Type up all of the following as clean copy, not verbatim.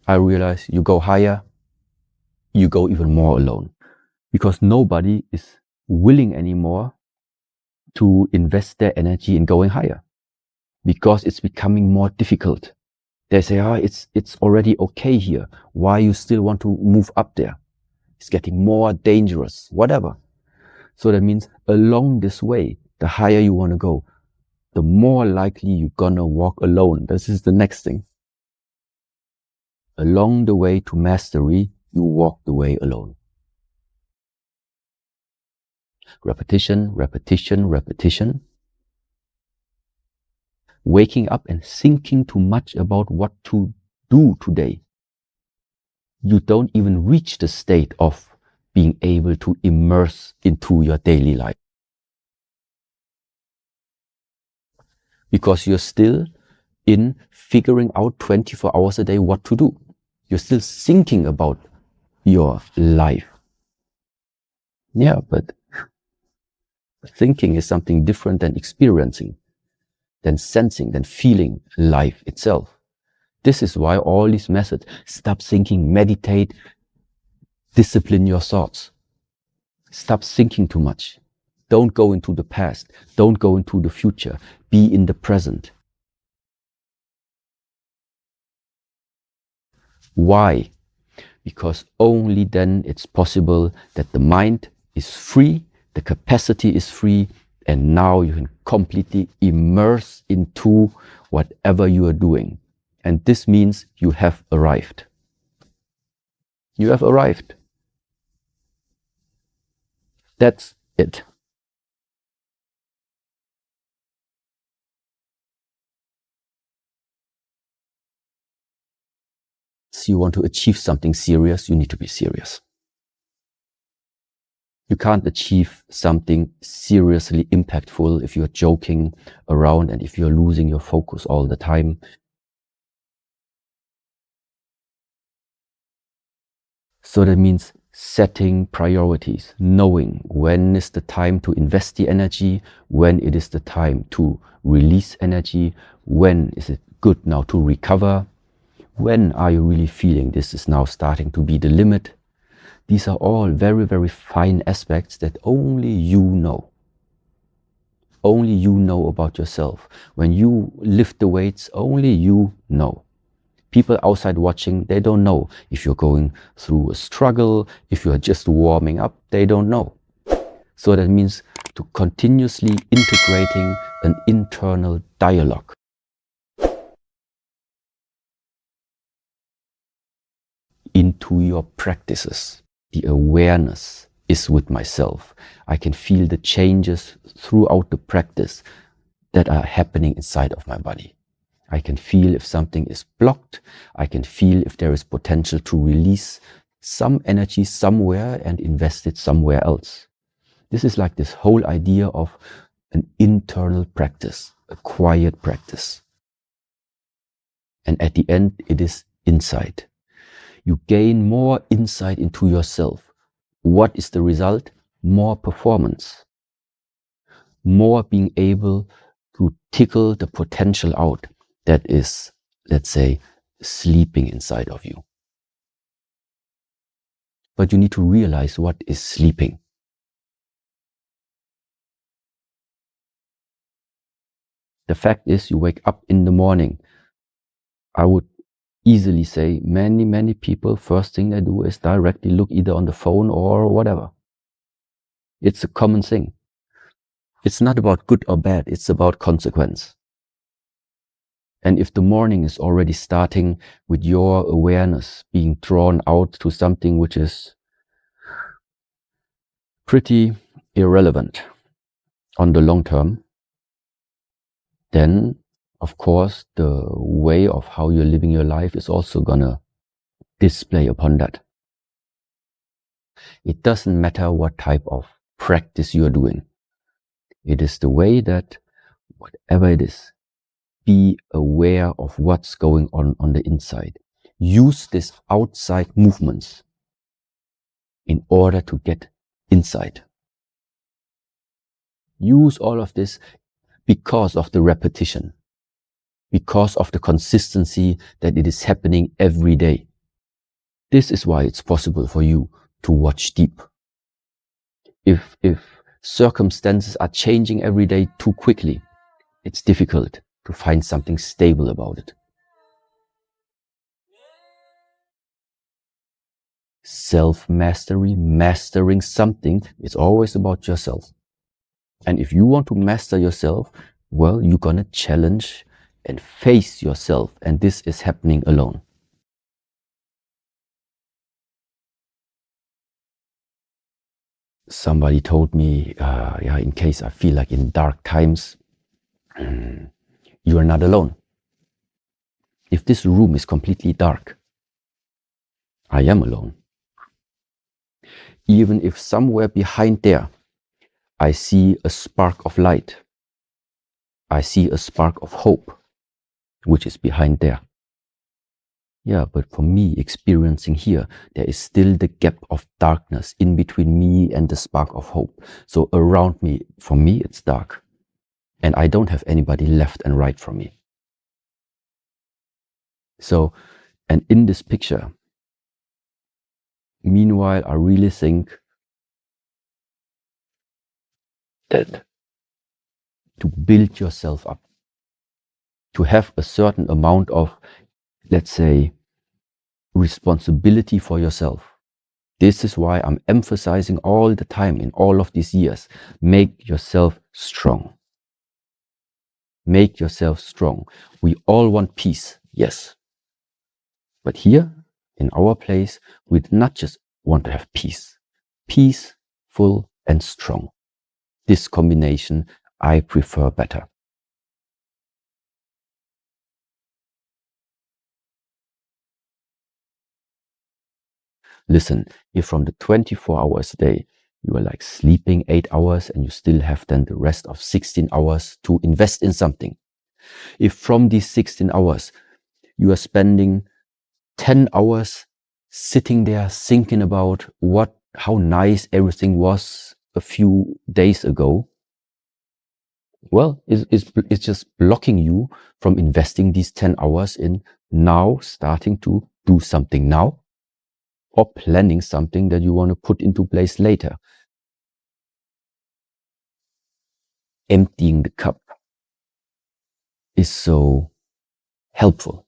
I realize you go higher, you go even more alone. Because nobody is willing anymore to invest their energy in going higher. Because it's becoming more difficult. They say, it's already okay here. Why you still want to move up there? It's getting more dangerous, whatever. So that means along this way, the higher you want to go, the more likely you're gonna walk alone. This is the next thing. Along the way to mastery, you walk the way alone. Repetition, repetition, repetition. Waking up and thinking too much about what to do today. You don't even reach the state of being able to immerse into your daily life. Because you're still in figuring out 24 hours a day what to do. You're still thinking about your life. Yeah, but thinking is something different than experiencing, than sensing, than feeling life itself. This is why all these methods, stop thinking, meditate, discipline your thoughts. Stop thinking too much. Don't go into the past. Don't go into the future. Be in the present. Why? Because only then it's possible that the mind is free, the capacity is free, and now you can completely immerse into whatever you are doing. And this means you have arrived. You have arrived. That's it. If you want to achieve something serious, you need to be serious. You can't achieve something seriously impactful if you're joking around and if you're losing your focus all the time. So that means setting priorities, knowing when is the time to invest the energy, when it is the time to release energy, when is it good now to recover, when are you really feeling this is now starting to be the limit. These are all very, very fine aspects that only you know. Only you know about yourself. When you lift the weights, only you know. People outside watching, they don't know. If you're going through a struggle, if you're just warming up, they don't know. So that means to continuously integrating an internal dialogue. Into your practices. The awareness is with myself. I can feel the changes throughout the practice that are happening inside of my body. I can feel if something is blocked. I can feel if there is potential to release some energy somewhere and invest it somewhere else. This is like this whole idea of an internal practice, a quiet practice. And at the end, it is insight. You gain more insight into yourself. What is the result? More performance. More being able to tickle the potential out that is, let's say, sleeping inside of you. But you need to realize what is sleeping. The fact is, you wake up in the morning. I would easily say many people, first thing they do is directly look either on the phone or whatever. It's a common thing. It's not about good or bad, it's about consequence. And if the morning is already starting with your awareness being drawn out to something which is pretty irrelevant on the long term, then of course the way of how you're living your life is also gonna display upon that. It doesn't matter what type of practice you're doing. It is the way that whatever it is, be aware of what's going on the inside. Use these outside movements in order to get inside. Use all of this because of the repetition, because of the consistency that it is happening every day. This is why it's possible for you to watch deep. If circumstances are changing every day too quickly, it's difficult to find something stable about it. Self-mastery, mastering something, is always about yourself. And if you want to master yourself, well, you're gonna challenge and face yourself, and this is happening alone. Somebody told me, in case I feel like in dark times, you are not alone. If this room is completely dark, I am alone. Even if somewhere behind there, I see a spark of light, I see a spark of hope, which is behind there. Yeah, but for me, experiencing here, there is still the gap of darkness in between me and the spark of hope. So around me, for me, it's dark. And I don't have anybody left and right from me. So, and in this picture, meanwhile, I really think that to build yourself up, to have a certain amount of, let's say, responsibility for yourself. This is why I'm emphasizing all the time in all of these years, make yourself strong. Make yourself strong. We all want peace, yes. But here, in our place, we not just want to have peace. Peaceful and strong. This combination I prefer better. Listen, if from the 24 hours a day, you are like sleeping 8 hours and you still have then the rest of 16 hours to invest in something. If from these 16 hours, you are spending 10 hours sitting there thinking about how nice everything was a few days ago, well, it's just blocking you from investing these 10 hours in now starting to do something now, or planning something that you want to put into place later. Emptying the cup is so helpful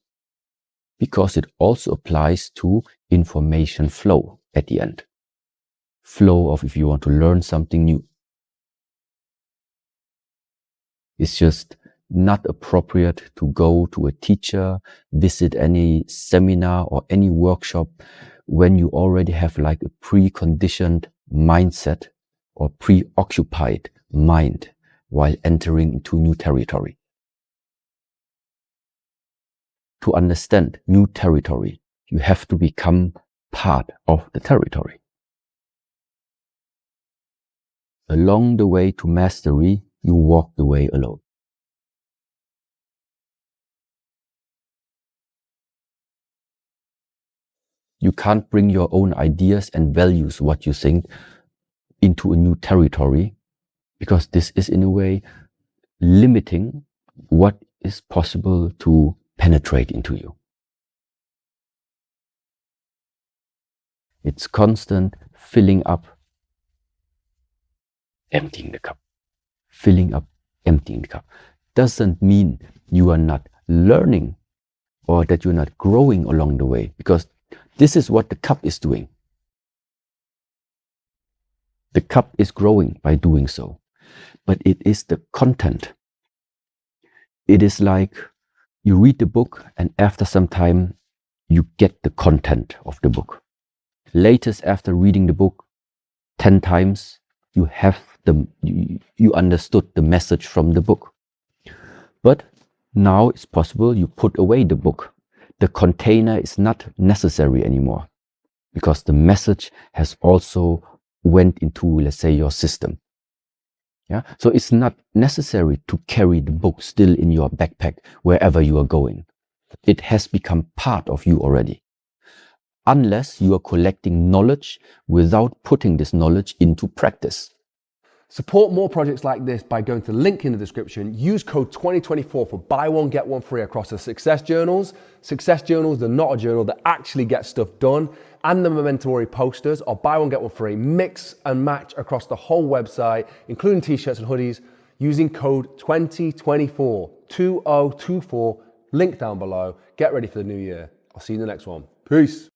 because it also applies to information flow at the end. Flow of if you want to learn something new. It's just not appropriate to go to a teacher, visit any seminar or any workshop when you already have like a preconditioned mindset or preoccupied mind while entering into new territory. To understand new territory, you have to become part of the territory. Along the way to mastery, you walk the way alone. You can't bring your own ideas and values, what you think, into a new territory, because this is in a way limiting what is possible to penetrate into you. It's constant filling up, emptying the cup. Filling up, emptying the cup. Doesn't mean you are not learning or that you're not growing along the way, because this is what the cup is doing. The cup is growing by doing so, but it is the content. It is like you read the book and after some time you get the content of the book. Latest after reading the book 10 times, you understood the message from the book. But now it's possible you put away the book. The container is not necessary anymore because the message has also went into, let's say, your system. Yeah? So it's not necessary to carry the book still in your backpack wherever you are going. It has become part of you already. Unless you are collecting knowledge without putting this knowledge into practice. Support more projects like this by going to the link in the description. Use code 2024 for buy one, get one free across the success journals. Success journals, they're not a journal that actually gets stuff done. And the Momentum Warrior posters are buy one, get one free. Mix and match across the whole website, including t-shirts and hoodies, using code 2024, 2024, link down below. Get ready for the new year. I'll see you in the next one. Peace.